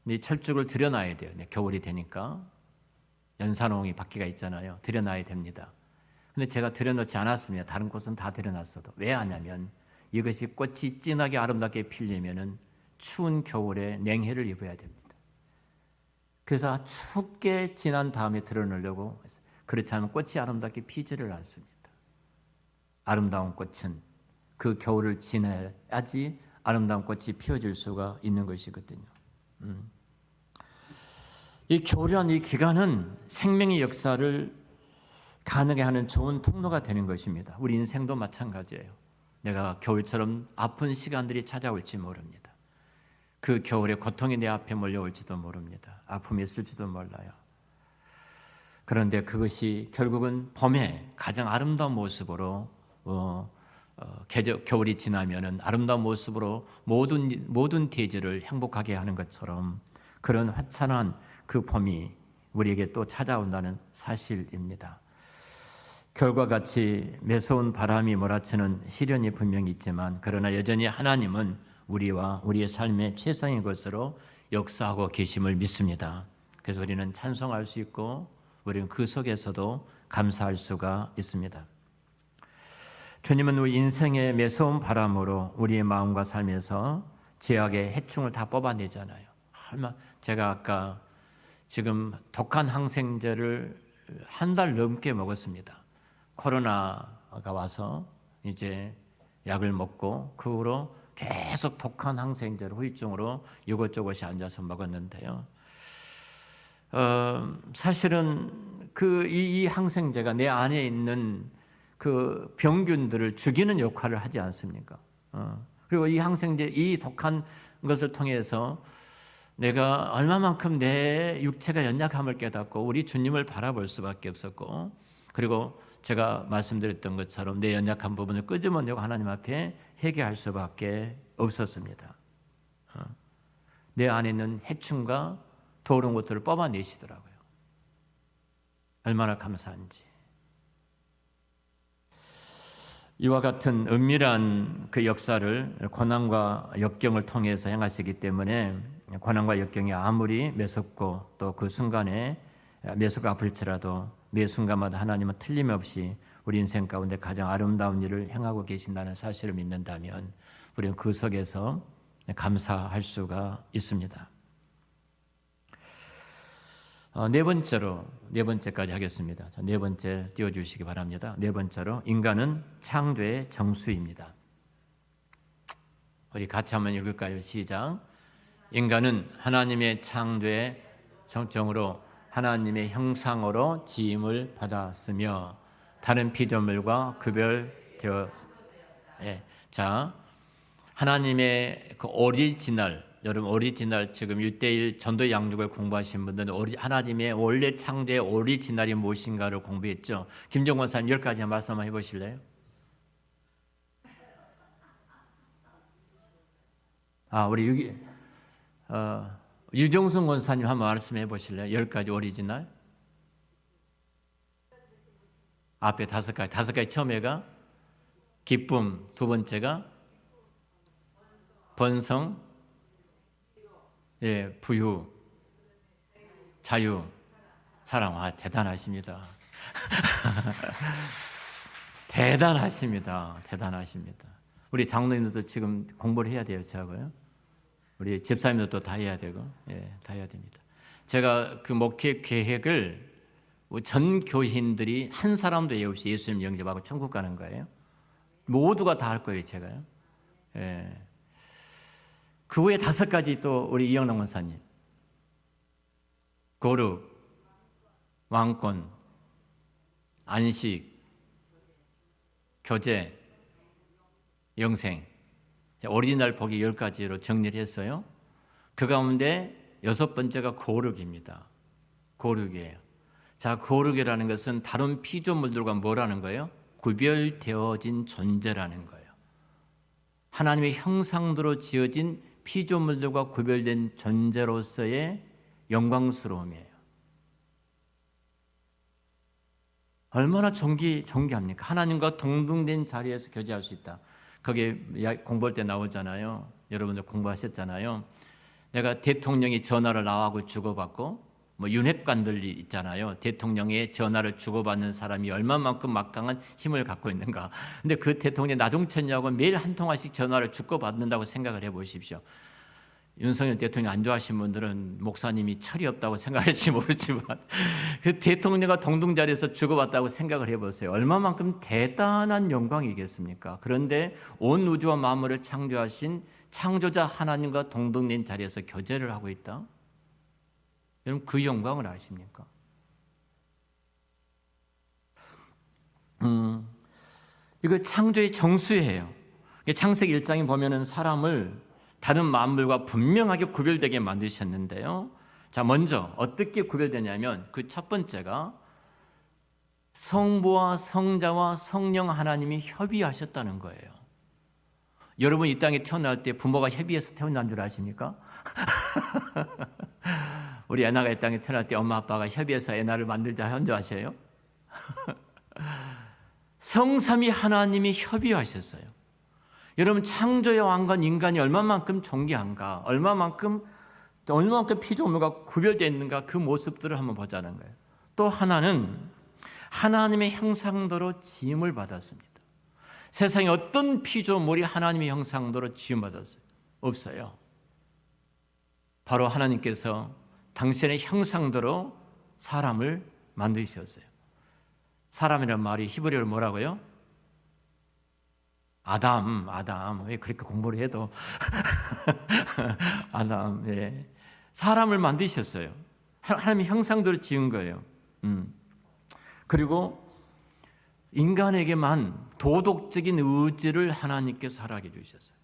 이 철쭉을 들여놔야 돼요. 겨울이 되니까 연산홍이 밖에가 있잖아요. 들여놔야 됩니다. 근데 제가 들여놓지 않았습니다. 다른 곳은 다 들여놨어도. 왜 하냐면 이것이 꽃이 진하게 아름답게 피려면은 추운 겨울에 냉해를 입어야 됩니다. 그래서 춥게 지난 다음에 드러내려고 했어요. 그렇지 않으면 꽃이 아름답게 피지를 않습니다. 아름다운 꽃은 그 겨울을 지나야지 아름다운 꽃이 피어질 수가 있는 것이거든요. 이 겨울이라는 이 기간은 생명의 역사를 가능하게 하는 좋은 통로가 되는 것입니다. 우리 인생도 마찬가지예요. 내가 겨울처럼 아픈 시간들이 찾아올지 모릅니다. 그 겨울에 고통이 내 앞에 몰려올지도 모릅니다. 아픔이 있을지도 몰라요. 그런데 그것이 결국은 봄에 가장 아름다운 모습으로 겨울이 지나면은 아름다운 모습으로 모든 계절을 행복하게 하는 것처럼 그런 화창한 그 봄이 우리에게 또 찾아온다는 사실입니다. 겨울과 같이 매서운 바람이 몰아치는 시련이 분명히 있지만 그러나 여전히 하나님은 우리와 우리의 삶의 최상의 것으로 역사하고 계심을 믿습니다. 그래서 우리는 찬송할 수 있고 우리는 그 속에서도 감사할 수가 있습니다. 주님은 우리 인생의 매서운 바람으로 우리의 마음과 삶에서 죄악의 해충을 다 뽑아내잖아요. 제가 아까 지금 독한 항생제를 한 달 넘게 먹었습니다. 코로나가 와서 이제 약을 먹고 그 후로 계속 독한 항생제를 후유증으로 이것저것이 앉아서 먹었는데요. 사실은 이 항생제가 내 안에 있는 그 병균들을 죽이는 역할을 하지 않습니까? 그리고 이 항생제, 이 독한 것을 통해서 내가 얼마만큼 내 육체가 연약함을 깨닫고 우리 주님을 바라볼 수밖에 없었고, 그리고 제가 말씀드렸던 것처럼 내 연약한 부분을 끄집어내고 하나님 앞에 회개할 수밖에 없었습니다. 내 안에 있는 해충과 더러운 것들을 뽑아내시더라고요. 얼마나 감사한지. 이와 같은 은밀한 그 역사를 고난과 역경을 통해서 행하시기 때문에 고난과 역경이 아무리 매섭고 또 그 순간에 매서고 아플지라도 매 순간마다 하나님은 틀림없이 우리 인생 가운데 가장 아름다운 일을 행하고 계신다는 사실을 믿는다면 우리는 그 속에서 감사할 수가 있습니다. 네 번째까지 하겠습니다. 네 번째 띄워주시기 바랍니다. 네 번째로 인간은 창조의 정수입니다. 우리 같이 한번 읽을까요? 시작. 인간은 하나님의 창조의 정으로 하나님의 형상으로 지음을 받았으며 다른 피조물과 구별되어. 자, 하나님의 그 오리지널, 여러분 오리지널 지금 1:1 전도 양육을 공부하신 분들은 하나님의 원래 창조의 오리지널이 무엇인가를 공부했죠. 김정권 사님 10가지 말씀 한번 해보실래요? 우리 유정순 권사님 한번 말씀해 보실래요? 10가지 오리지널. 앞에 5가지, 5가지 처음에가 기쁨, 두 번째가 번성, 부유, 자유, 사랑. 대단하십니다. 대단하십니다. 우리 장로님들도 지금 공부를 해야 돼요, 저하고요. 우리 집사님들도 다 해야 되고, 다 해야 됩니다. 제가 그 목회 계획을 전 교인들이 한 사람도 예우 없이 예수님 영접하고 천국 가는 거예요. 모두가 다 할 거예요, 제가요. 그 후에 5가지 또 우리 이영남 원사님. 거룩, 왕권, 안식, 교제, 영생. 오리지널 복이 10가지로 정리를 했어요. 그 가운데 6번째가 거룩입니다. 거룩이에요. 자, 거룩이라는 것은 다른 피조물들과 뭐라는 거예요? 구별되어진 존재라는 거예요. 하나님의 형상대로 지어진 피조물들과 구별된 존재로서의 영광스러움이에요. 얼마나 존귀합니까? 하나님과 동등된 자리에서 교제할 수 있다. 거기에 공부할 때 나오잖아요. 여러분들 공부하셨잖아요. 내가 대통령이 전화를 나하고 주고받고 윤핵관들이 있잖아요. 대통령의 전화를 주고받는 사람이 얼마만큼 막강한 힘을 갖고 있는가. 근데 그 대통령이 나종천이하고 매일 한 통화씩 전화를 주고받는다고 생각을 해보십시오. 윤석열 대통령 안 좋아하시는 분들은 목사님이 철이 없다고 생각할지 모르지만 그 대통령과 동등 자리에서 주고받다고 생각을 해보세요. 얼마만큼 대단한 영광이겠습니까? 그런데 온 우주와 만물을 창조하신 창조자 하나님과 동등된 자리에서 교제를 하고 있다? 여러분 그 영광을 아십니까? 이거 창조의 정수예요. 창세기 1장에 보면은 사람을 다른 만물과 분명하게 구별되게 만드셨는데요. 자, 먼저 어떻게 구별되냐면 그 첫 번째가 성부와 성자와 성령 하나님이 협의하셨다는 거예요. 여러분 이 땅에 태어날 때 부모가 협의해서 태어난 줄 아십니까? 우리 애나가 이 땅에 태어날 때 엄마 아빠가 협의해서 애나를 만들자 한 줄 아세요? 성삼위 하나님이 협의하셨어요. 여러분 창조의 왕관 인간이 얼마만큼 존귀한가, 얼마만큼 피조물과 구별되어 있는가 그 모습들을 한번 보자는 거예요. 또 하나는 하나님의 형상대로 지음을 받았습니다. 세상에 어떤 피조물이 하나님의 형상대로 지음받았어요? 없어요. 바로 하나님께서 당신의 형상대로 사람을 만드셨어요. 사람이란 말이 히브리어로 뭐라고요? 아담. 왜 그렇게 공부를 해도 아담. 예. 사람을 만드셨어요. 하나님의 형상대로 지은 거예요. 그리고 인간에게만 도덕적인 의지를 하나님께서 허락해 주셨어요.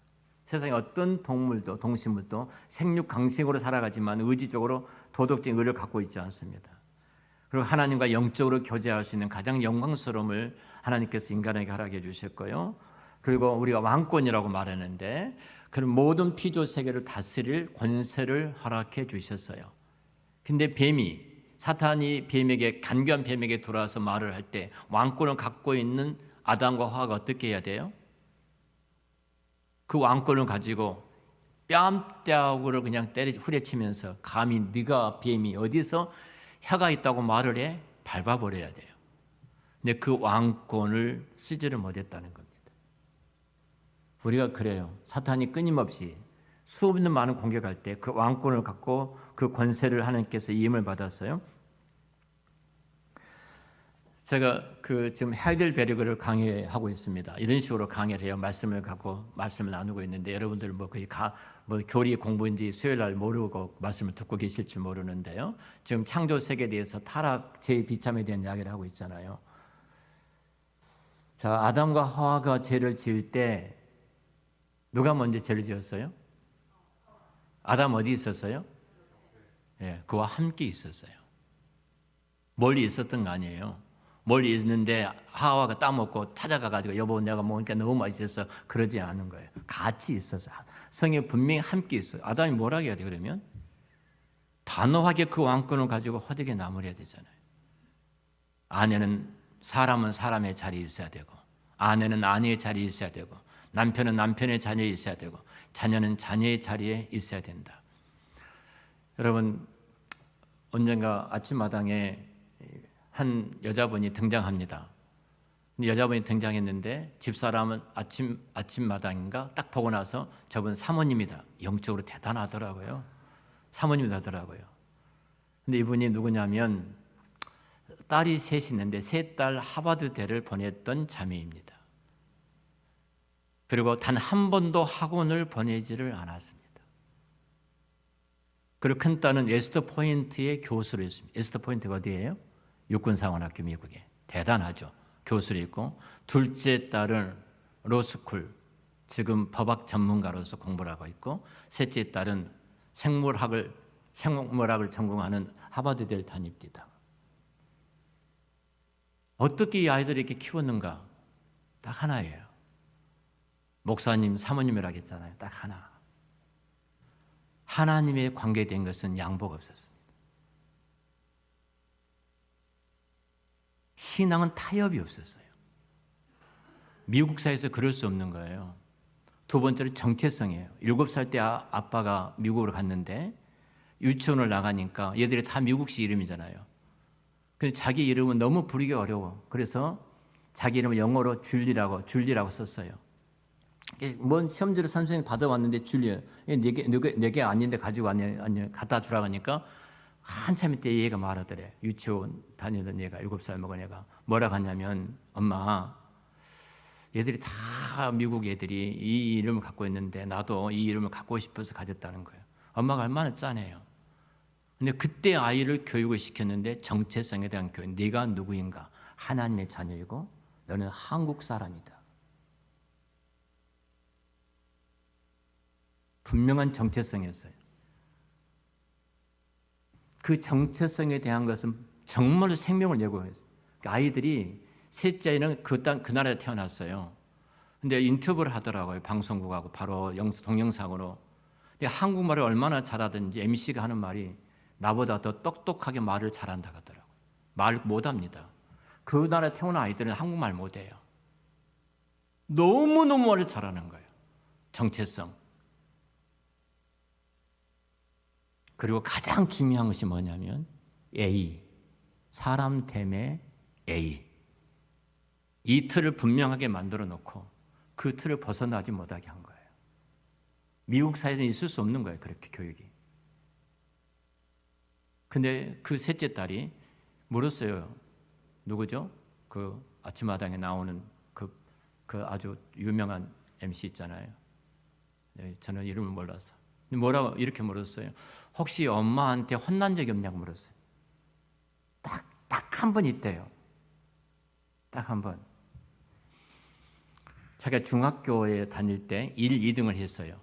세상에 어떤 동물도 동식물도 생육 강식으로 살아가지만 의지적으로 도덕적인 의를 갖고 있지 않습니다. 그리고 하나님과 영적으로 교제할 수 있는 가장 영광스러움을 하나님께서 인간에게 허락해 주셨고요. 그리고 우리가 왕권이라고 말하는데 그런 모든 피조 세계를 다스릴 권세를 허락해 주셨어요. 근데 사탄이 간교한 뱀에게 돌아와서 말을 할 때 왕권을 갖고 있는 아담과 하와가 어떻게 해야 돼요? 그 왕권을 가지고 뺨따구를 그냥 후려치면서 감히 네가 뱀이 어디서 혀가 있다고 말을 해? 밟아버려야 돼요. 근데 그 왕권을 쓰지를 못했다는 겁니다. 우리가 그래요. 사탄이 끊임없이 수없는 많은 공격할 때 그 왕권을 갖고 그 권세를 하나님께서 임을 받았어요. 제가 지금 하이델베르그를 강의하고 있습니다. 이런 식으로 강의를 해요. 말씀을 나누고 있는데 여러분들 거의 교리 공부인지 수요일 날 모르고 말씀을 듣고 계실지 모르는데요. 지금 창조 세계에 대해서 타락 제2비참에 대한 이야기를 하고 있잖아요. 자, 아담과 하와가 죄를 지을 때 누가 먼저 죄를 지었어요? 아담 어디 있었어요? 예, 그와 함께 있었어요. 멀리 있었던 거 아니에요. 멀리 있는데 하와가 따먹고 찾아가가지고 여보 내가 먹으니까 너무 맛있어서 그러지 않은 거예요. 같이 있어서 성에 분명히 함께 있어요. 아담이 뭐라고 해야 돼 그러면? 단호하게 그 왕권을 가지고 허되게 나무려야 되잖아요. 사람은 사람의 자리에 있어야 되고 아내는 아내의 자리에 있어야 되고 남편은 남편의 자리에 있어야 되고 자녀는 자녀의 자리에 있어야 된다. 여러분 언젠가 아침마당에 한 여자분이 등장합니다. 여자분이 등장했는데 집사람은 아침마당인가 딱 보고 나서 저분 사모님이다. 영적으로 대단하더라고요. 사모님이더라고요. 근데 이분이 누구냐면 딸이 셋이 있는데 세 딸 하버드대를 보냈던 자매입니다. 그리고 단 한 번도 학원을 보내지를 않았습니다. 그리고 큰 딸은 웨스트포인트의 교수를 했습니다. 웨스트포인트가 어디예요? 육군사관학교 미국에. 대단하죠. 교수를 있고 둘째 딸은 로스쿨, 지금 법학 전문가로서 공부를 하고 있고 셋째 딸은 생물학을 전공하는 하버드대를 다닙니다. 어떻게 이 아이들을 이렇게 키웠는가? 딱 하나예요. 목사님, 사모님이라고 했잖아요. 딱 하나. 하나님의 관계된 것은 양보가 없었습니다. 신앙은 타협이 없었어요. 미국 사회에서 그럴 수 없는 거예요. 두 번째로 정체성이에요. 7살 때 아빠가 미국으로 갔는데 유치원을 나가니까 얘들이 다 미국식 이름이잖아요. 근데 자기 이름은 너무 부르기 어려워. 그래서 자기 이름을 영어로 줄리라고 썼어요. 뭔 시험지를 선생님이 받아왔는데 줄리에 네개 아닌데 가지고 왔냐 갖다 주라고 하니까 한참 있때 얘가 말하더래. 유치원 다니던 얘가 7살 먹은 애가 뭐라고 하냐면 엄마 얘들이 다 미국 애들이 이 이름을 갖고 있는데 나도 이 이름을 갖고 싶어서 가졌다는 거예요. 엄마가 얼마나 짠해요. 근데 그때 아이를 교육을 시켰는데 정체성에 대한 교육. 네가 누구인가? 하나님의 자녀이고 너는 한국 사람이다. 분명한 정체성이었어요. 그 정체성에 대한 것은 정말로 생명을 예고했어요. 아이들이 셋째는 그 나라에 태어났어요. 근데 인터뷰를 하더라고요. 방송국하고 바로 동영상으로. 근데 한국말을 얼마나 잘하든지 MC가 하는 말이 나보다 더 똑똑하게 말을 잘한다 하더라고요. 말 못합니다. 그 나라에 태어난 아이들은 한국말 못해요. 너무너무 말을 잘하는 거예요. 정체성. 그리고 가장 중요한 것이 뭐냐면 A, 사람됨의 A. 이 틀을 분명하게 만들어 놓고 그 틀을 벗어나지 못하게 한 거예요. 미국 사회는 있을 수 없는 거예요. 그렇게 교육이. 근데 그 셋째 딸이 물었어요. 누구죠? 그 아침마당에 나오는 그 아주 유명한 MC 있잖아요. 네, 저는 이름을 몰라서. 뭐라고 이렇게 물었어요. 혹시 엄마한테 혼난 적이 없냐고 물었어요. 딱 한 번 있대요. 딱 한 번. 자기가 중학교에 다닐 때 1, 2등을 했어요.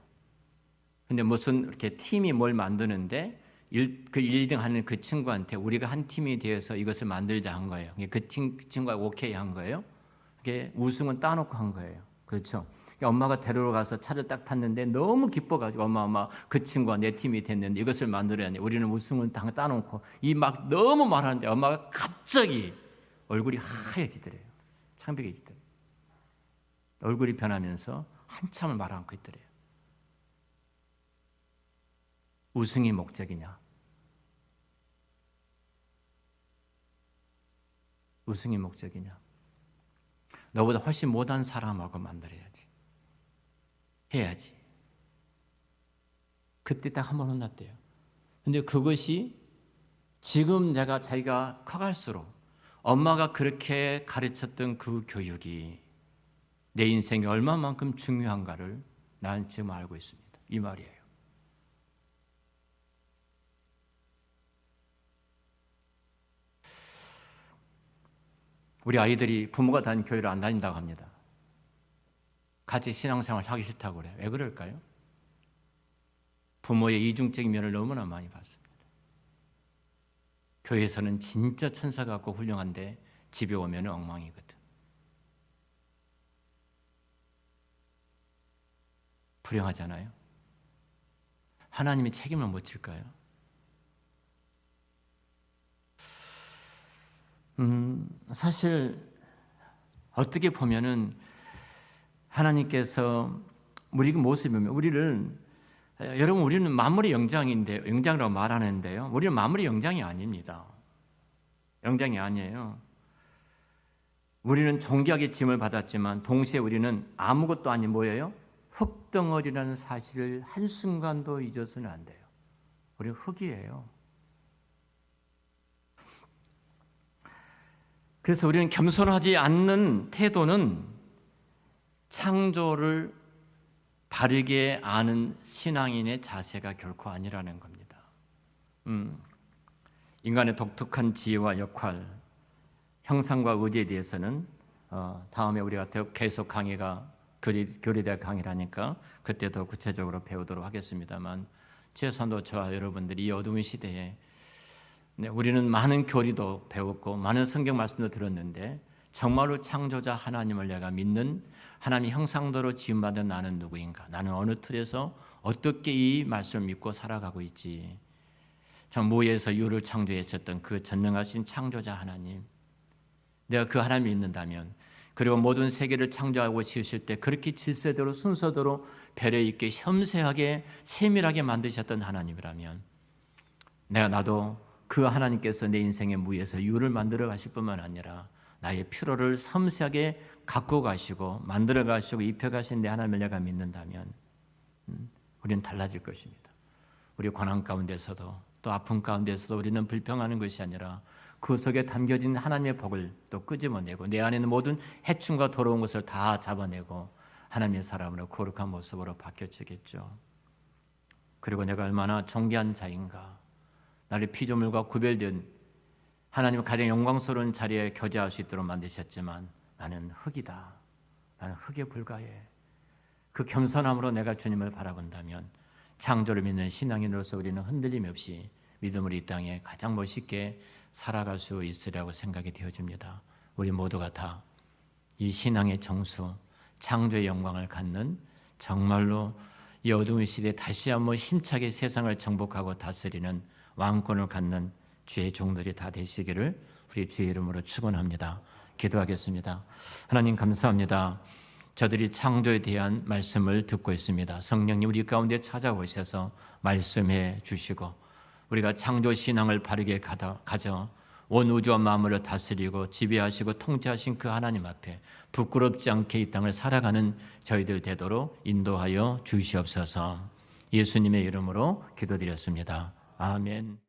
근데 무슨 이렇게 팀이 뭘 만드는데 그 1, 2등 하는 그 친구한테 우리가 한 팀이 되어서 이것을 만들자 한 거예요. 그 친구가 오케이 한 거예요. 그게 우승은 따놓고 한 거예요. 그렇죠? 엄마가 데리러 가서 차를 딱 탔는데 너무 기뻐가지고 엄마 그 친구가 내 팀이 됐는데 이것을 만들어야 해. 우리는 우승을 따놓고 이 막 너무 말하는데 엄마가 갑자기 얼굴이 하얘지더래요. 창백해지더래요. 얼굴이 변하면서 한참을 말 않고 있더래요. 우승이 목적이냐? 우승이 목적이냐? 너보다 훨씬 못한 사람하고 만들어야지. 해야지. 그때 딱 한 번 혼났대요. 근데 그것이 지금 자기가 커갈수록 엄마가 그렇게 가르쳤던 그 교육이 내 인생에 얼마만큼 중요한가를 나는 지금 알고 있습니다. 이 말이에요. 우리 아이들이 부모가 다닌 교회를 안 다닌다고 합니다. 같이 신앙생활 하기 싫다고 그래요. 왜 그럴까요? 부모의 이중적인 면을 너무나 많이 봤습니다. 교회에서는 진짜 천사 같고 훌륭한데 집에 오면 엉망이거든. 불행하잖아요. 하나님이 책임을 못 질까요? 사실 어떻게 보면은 하나님께서 우리 모습이 보면 여러분 우리는 만물의 영장이라고 말하는데요. 우리는 만물의 영장이 아닙니다. 영장이 아니에요. 우리는 존귀하게 짐을 받았지만 동시에 우리는 아무것도 아닌 뭐예요? 흙덩어리라는 사실을 한순간도 잊어서는 안 돼요. 우리는 흙이에요. 그래서 우리는 겸손하지 않는 태도는 창조를 바르게 아는 신앙인의 자세가 결코 아니라는 겁니다. 인간의 독특한 지혜와 역할, 형상과 의지에 대해서는 다음에 우리가 계속 강의가 교리대학 강의를 하니까 그때 더 구체적으로 배우도록 하겠습니다만 최소한도 저와 여러분들이 이 어두운 시대에 우리는 많은 교리도 배웠고 많은 성경 말씀도 들었는데 정말로 창조자 하나님을 내가 믿는 하나님 형상대로 지음받은 나는 누구인가? 나는 어느 틀에서 어떻게 이 말씀을 믿고 살아가고 있지? 참 무에서 유를 창조했었던 그 전능하신 창조자 하나님, 내가 그 하나님을 믿는다면, 그리고 모든 세계를 창조하고 지으실 때 그렇게 질서대로 순서대로 배려 있게 섬세하게 세밀하게 만드셨던 하나님이라면 나도 그 하나님께서 내 인생의 무에서 유를 만들어 가실 뿐만 아니라 나의 필요를 섬세하게 갖고 가시고 만들어 가시고 입혀 가신 내 하나님을 내가 믿는다면 우리는 달라질 것입니다. 우리 고난 가운데서도 또 아픔 가운데서도 우리는 불평하는 것이 아니라 그 속에 담겨진 하나님의 복을 또 끄집어내고 내 안에 있는 모든 해충과 더러운 것을 다 잡아내고 하나님의 사람으로 거룩한 모습으로 바뀌어지겠죠. 그리고 내가 얼마나 존귀한 자인가, 나를 피조물과 구별된 하나님의 가장 영광스러운 자리에 교제할 수 있도록 만드셨지만 나는 흙이다, 나는 흙에 불과해. 그 겸손함으로 내가 주님을 바라본다면 창조를 믿는 신앙인으로서 우리는 흔들림 없이 믿음으로 이 땅에 가장 멋있게 살아갈 수 있으리라고 생각이 되어집니다. 우리 모두가 다 이 신앙의 정수, 창조의 영광을 갖는 정말로 이 어두운 시대에 다시 한번 힘차게 세상을 정복하고 다스리는 왕권을 갖는 주의 종들이 다 되시기를 우리 주의 이름으로 축원합니다. 기도하겠습니다. 하나님 감사합니다. 저들이 창조에 대한 말씀을 듣고 있습니다. 성령님 우리 가운데 찾아오셔서 말씀해 주시고 우리가 창조 신앙을 바르게 가져 온 우주와 만물을 다스리고 지배하시고 통치하신 그 하나님 앞에 부끄럽지 않게 이 땅을 살아가는 저희들 되도록 인도하여 주시옵소서. 예수님의 이름으로 기도드렸습니다. 아멘.